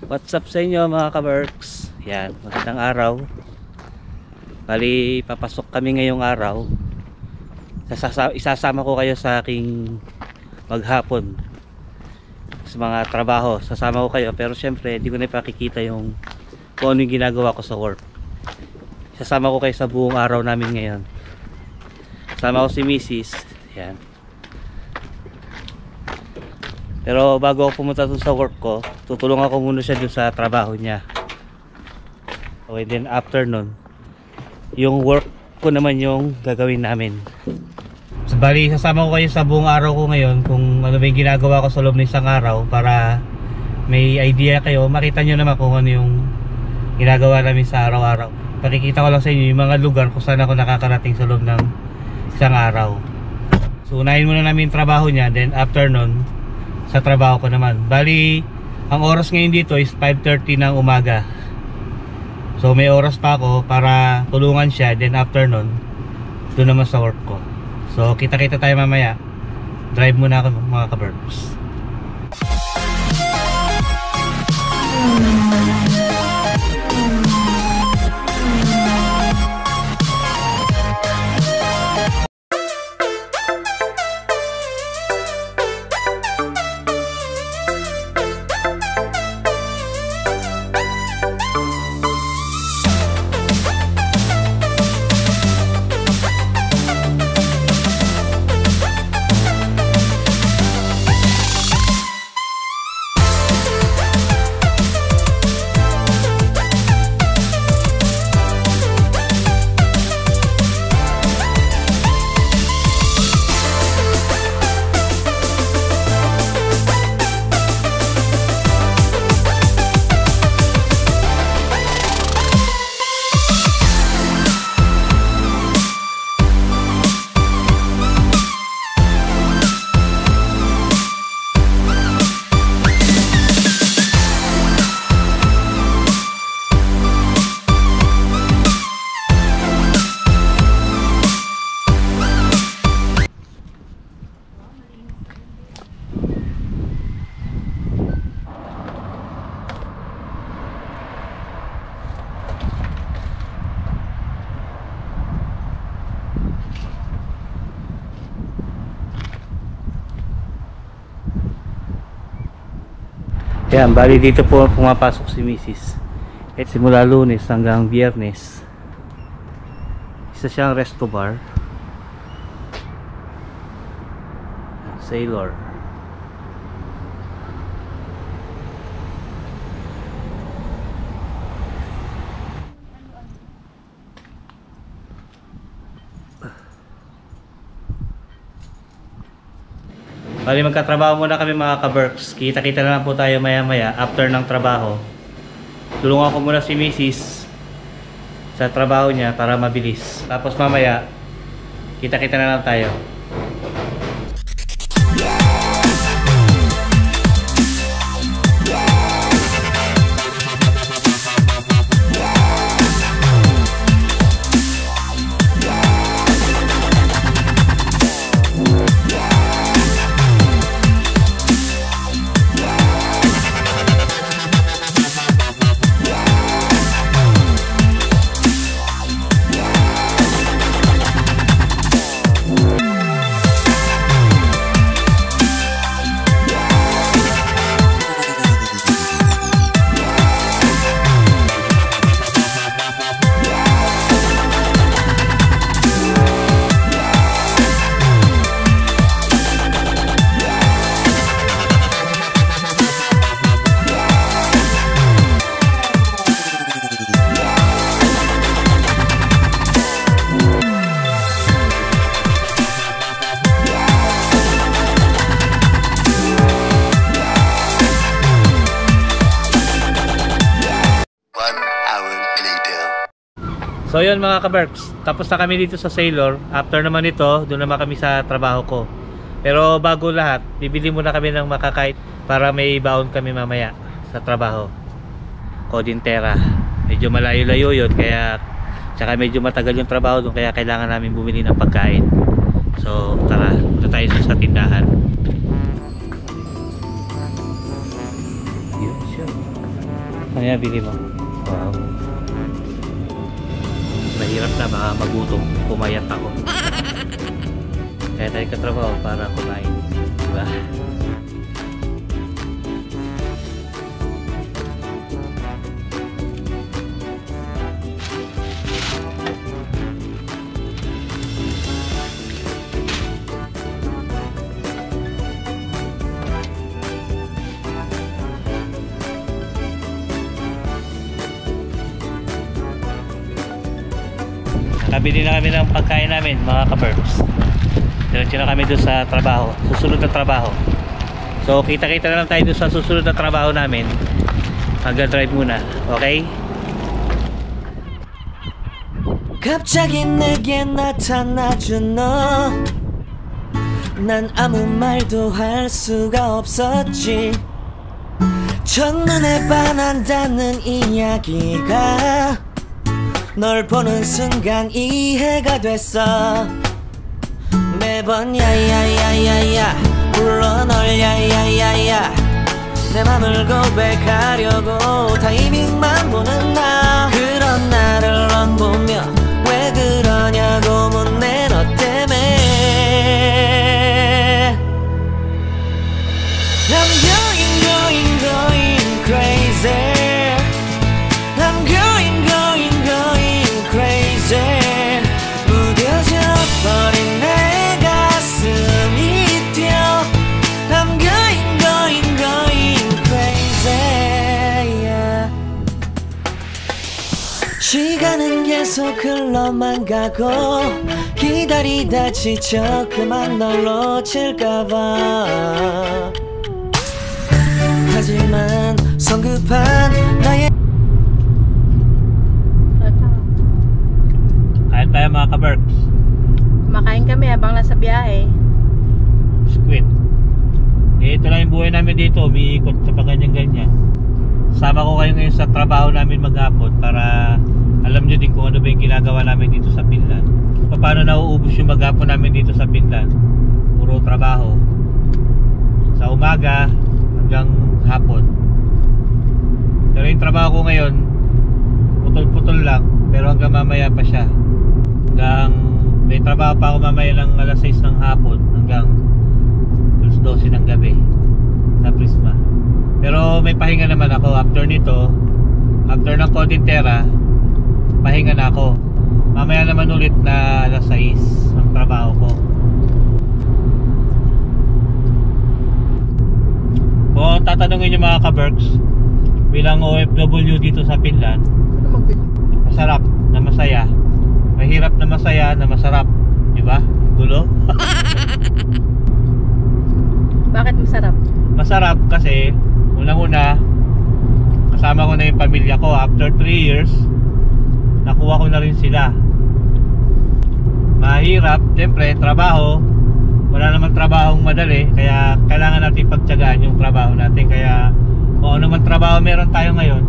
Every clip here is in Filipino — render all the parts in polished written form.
What's up sa inyo mga ka-works? Yan, magandang araw. Bali, papasok kami ngayong araw. Isasama ko kayo sa aking maghapon sa mga trabaho. Sasama ko kayo, pero syempre hindi ko na ipakikita yung kung ano yung ginagawa ko sa work. Sasama ko kayo sa buong araw namin ngayon. Kasama ko si Mrs. Yan. Pero bago ako pumunta dun sa work ko, tutulungan ko muna siya dun sa trabaho niya. So, and then after nun, yung work ko naman yung gagawin namin. So, bali, sasama ko kayo sa buong araw ko ngayon kung ano ba yung ginagawa ko sa loob ng isang araw para may idea kayo, makita nyo naman kung ano yung ginagawa namin sa araw-araw. Pakikita ko lang sa inyo yung mga lugar kung saan ako nakakarating sa loob ng isang araw. So unahin muna namin yung trabaho niya, then after nun sa trabaho ko naman. Bali, ang oras ngayon dito is 5:30 ng umaga. So may oras pa ako para tulungan siya, then after nun doon naman sa work ko. So kita-kita tayo mamaya. Drive muna ako mga ka-verbs. Yan, bali dito po pumapasok si Mrs. At simula Lunes hanggang Biyernes. Isa siyang resto bar. Sailor. Bali, magkatrabaho muna kami mga ka-works. Kita-kita na lang po tayo maya-maya after ng trabaho. Tulungan ko muna si Mrs. sa trabaho niya para mabilis. Tapos mamaya, kita-kita na lang tayo. So yun mga ka-works, tapos na kami dito sa Sailor. After naman ito, doon naman kami sa trabaho ko. Pero bago lahat, bibili muna kami ng makakait para may baon kami mamaya sa trabaho. Codintera. Medyo malayo-layo yun, kaya tsaka medyo matagal yung trabaho doon, kaya kailangan namin bumili ng pagkain. So tara, punta tayo sa tindahan. Yun siya. Ayan, bili mo. Wow. Mahirap na, baka magutom. Pumayat ako. Kaya tayo katrabaho para kumain. Diba? Nakabili na kami ng pagkain namin, mga ka-Burbs. Diretso na kami doon sa trabaho, susunod na trabaho. So kita-kita na lang tayo doon sa susunod na trabaho namin. Mag-drive muna, okay? 갑자기 내게 나타나준 너, 난 아무 말도 할 수가 없었지. 첫눈에 반한다는 이야기가 널 보는 순간 이해가 됐어. 매번 야야야야야 불러 널 야야야야 내 맘을 고백하려고 타이밍만 보는 나. 그런 나를 넌 보며 왜 그러냐고 묻네 너 때문에. I'm going crazy. I'm going crazy. 무뎌져 버린 내 가슴이 뛰어. I'm going crazy. Yeah. 시간은 계속 흘러만 가고 기다리다 지쳐 그만 널 놓칠까봐. 하지만 성급한 나의 Kain tayo, mga ka-Burbs. Kumakain kami habang nasa biyahe. Squid. Eh, ito lang yung buhay namin dito, umiikot sa ganyan-ganyan. Sama ko kayo ngayon sa trabaho namin maghapon para alam nyo din kung ano ba yung ginagawa namin dito sa Finland. Paano nauubos yung maghapon namin dito sa Finland. Puro trabaho. Sa umaga hanggang hapon. Pero yung trabaho ko ngayon, putol-putol lang, pero hanggang mamaya pa siya. May trabaho pa ako mamaya ng alas 6 ng hapon hanggang alas 12 ng gabi sa Prisma. Pero may pahinga naman ako after nito. After ng Codintera, pahinga na ako. Mamaya naman ulit na alas 6 ang trabaho ko. Kung tatanungin nyo, mga ka-Burbs, bilang OFW dito sa Finland, masarap na masaya, mahirap na masaya na masarap, di ba? Gulo. Bakit masarap? Masarap kasi unang-una kasama ko na yung pamilya ko. After 3 years nakuha ko na rin sila. Mahirap, siyempre, trabaho. Wala naman trabahong madali, kaya kailangan natin pagtiyagaan yung trabaho natin. Kaya kung ano man trabaho meron tayo ngayon,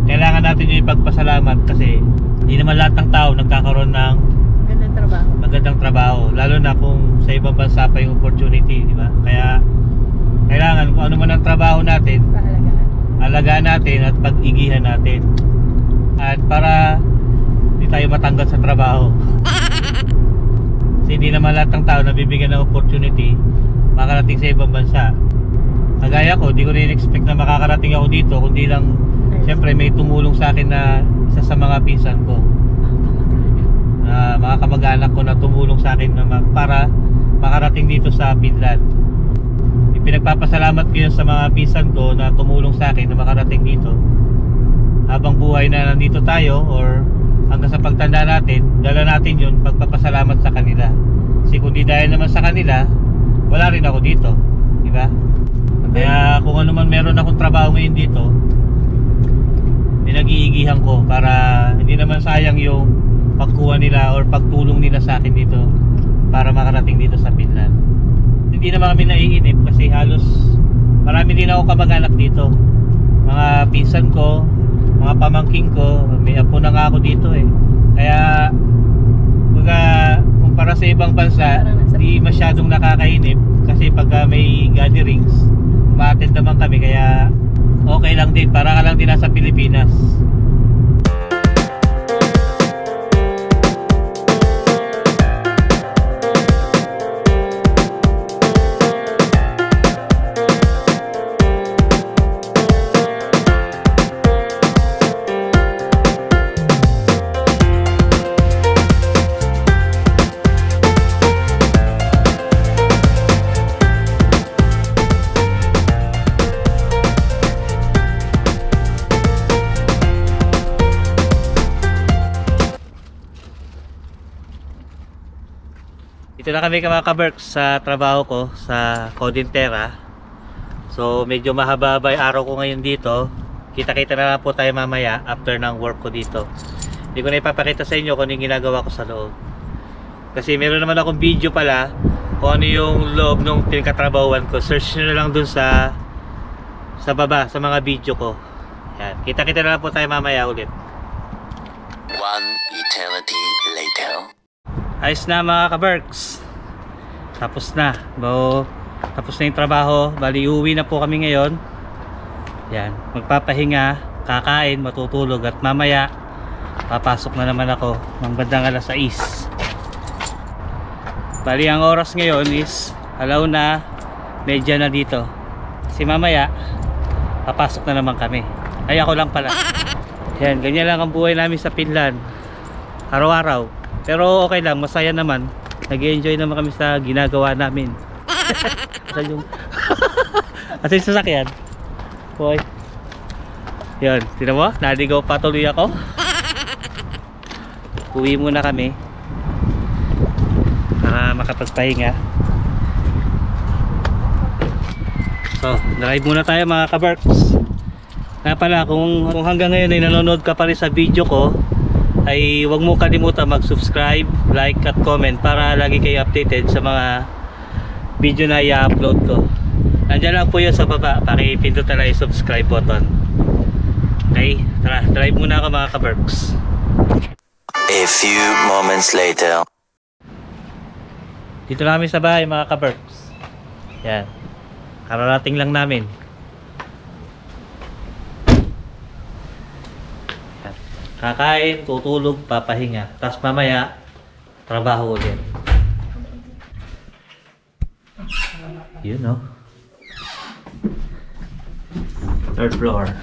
kailangan natin yung ipagpasalamat kasi hindi naman lahat ng tao nagkakaroon ng magandang trabaho, lalo na kung sa ibang bansa pa yung opportunity, di ba? Kaya kailangan kung ano man ang trabaho natin, alagaan natin at pag-igihan natin, at para hindi tayo matanggal sa trabaho. Kasi hindi naman lahat ng tao nabibigyan ng opportunity makarating sa ibang bansa. Kagaya ko, di ko rin expect na makakarating ako dito, kundi lang siyempre may tumulong sa akin na isa sa mga pinsan ko, mga kamag-anak ko na tumulong sa akin na para makarating dito sa Finland. Pinagpapasalamat ko yun sa mga pinsan ko na tumulong sa akin na makarating dito. Habang buhay na nandito tayo or hanggang sa pagtanda natin, dala natin yun, pagpapasalamat sa kanila. Kasi kung di dahil naman sa kanila, wala rin ako dito, di ba? Kaya kung ano man meron akong trabaho ngayon dito, pinag-iigihan ko para hindi naman sayang yung pagkuha nila or pagtulong nila sa akin dito para makarating dito sa Finland. Hindi naman kami naiinip kasi halos marami din ako kamag-anak dito. Mga pinsan ko, mga pamangking ko, may apo na nga ako dito eh. Kaya kumpara sa ibang bansa, di masyadong nakakainip kasi pag may gatherings, ma-attend naman kami, kaya okay lang din, para ka lang din nasa Pilipinas. Dito na kami mga ka-Berks sa trabaho ko sa Codintera. So medyo mahaba-haba yung araw ko ngayon dito. Kita-kita na lang po tayo mamaya after ng work ko dito. Hindi ko na ipapakita sa inyo kung ano yung ginagawa ko sa loob. Kasi meron naman akong video pala kung ano yung loob ng pinakatrabahuan ko. Search nyo na lang dun sa baba, sa mga video ko. Yan. Kita-kita na lang po tayo mamaya ulit. One eternity later. Ayos na mga ka-Berks. Tapos na. Tapos na yung trabaho. Bali uwi na po kami ngayon. Yan. Magpapahinga, kakain, matutulog. At mamaya papasok na naman ako ng bandang alas 6. Bali ang oras ngayon is alaw na medya na dito. Kasi mamaya papasok na naman kami. Ay ako lang pala. Yan. Ganyan lang ang buhay namin sa Finland. Araw-araw. Pero okay lang, masaya naman. Nag-enjoy naman kami sa ginagawa namin. Asan yung asan yung sasakyan? Boy. Yan, tinan mo? Naligaw pa tuloy ako. Uwi muna kami para makapagpahinga. So, drive muna tayo mga ka-Berks. Nga pala, kung hanggang ngayon ay nanonood ka pa rin sa video ko, ay huwag mo kalimutan mag-subscribe, like at comment para lagi kayo updated sa mga video na i-upload ko. Nandiyan lang po yun sa baba, pakipindot na lang yung subscribe button. Okay, tara, drive muna ako mga ka-Berks. A few moments later. Dito namin sa bahay mga ka-Berks. Yan, kararating lang namin. Kakain, tutulog, papahinga. Tapos mamaya, trabaho ulit. Yun no. Third floor.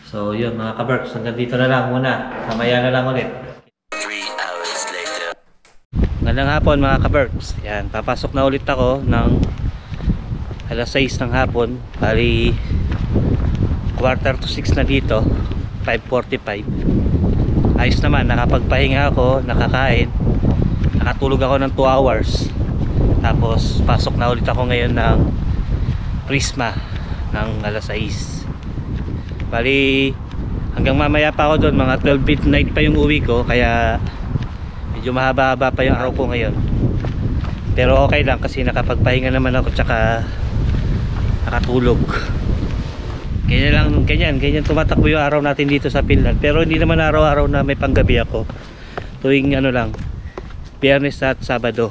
So yun mga ka-Berks, hanggang dito na lang muna. Mamaya na lang ulit. 3 hours later. Magandang hapon mga ka-Berks. Yan, papasok na ulit ako ng alas 6 ng hapon. Bali 5:45 na dito, 5:45. Ayos naman, nakapagpahinga ako, nakakain, nakatulog ako ng 2 hours. Tapos pasok na ulit ako ngayon ng Prisma ng alas 6. Bali hanggang mamaya pa ako doon, mga 12 midnight pa yung uwi ko. Kaya medyo mahaba-haba pa yung araw ko ngayon. Pero okay lang kasi nakapagpahinga naman ako, tsaka nakatulog. Ganyan tumatakbo yung araw natin dito sa Finland. Pero hindi naman araw-araw na may panggabi ako. Tuwing ano lang, Biyernes at Sabado.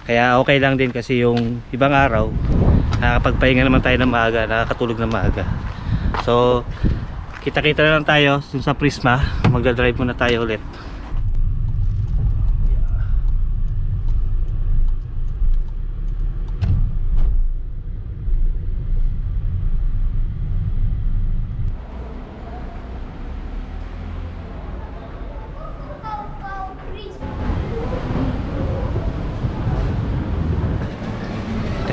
Kaya okay lang din kasi yung ibang araw nakapagpahinga naman tayo ng maaga, nakakatulog ng maaga. So kita-kita na lang tayo sa Prisma. Magdadrive muna tayo ulit.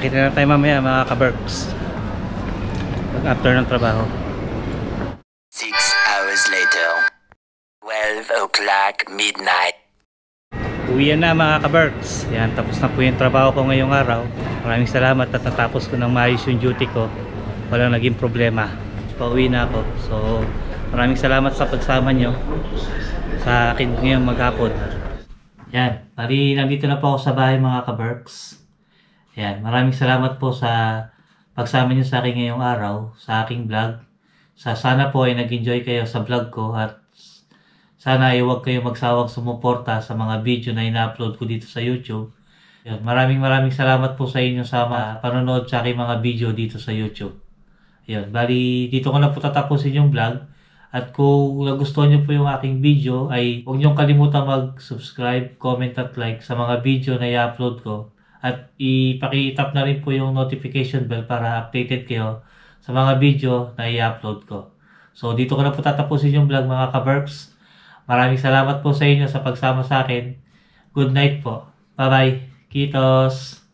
Kita na tayo mamaya mga ka-Berks after ng trabaho. 6 hours later. 12 o'clock midnight. Uwian na mga ka-Berks. Yan, tapos na po yung trabaho ko ngayong araw. Maraming salamat at natapos ko ng maayos yung duty ko. Walang naging problema. Pauwi na ako. So maraming salamat sa pagsama nyo sa akin ngayong maghapon. Yan, pari nandito na po ako sa bahay mga ka-Berks. Yan, maraming salamat po sa pagsama niyo sa akin ngayong araw, sa aking vlog. Sana po ay nag-enjoy kayo sa vlog ko at sana ay huwag kayo magsawang sumuporta sa mga video na ina-upload ko dito sa YouTube. Yun, maraming salamat po sa inyo sa panonood sa aking mga video dito sa YouTube. Yun, bali dito ko na po tatapusin yung vlog. At kung nagustuhan nyo po yung aking video ay huwag nyo kalimutan mag-subscribe, comment at like sa mga video na i-upload ko. At ipaki-tap na rin po yung notification bell para updated kayo sa mga video na i-upload ko. So dito ko na po tatapusin yung vlog mga ka-Berks. Maraming salamat po sa inyo sa pagsama sa akin. Good night po. Bye-bye. Kitos.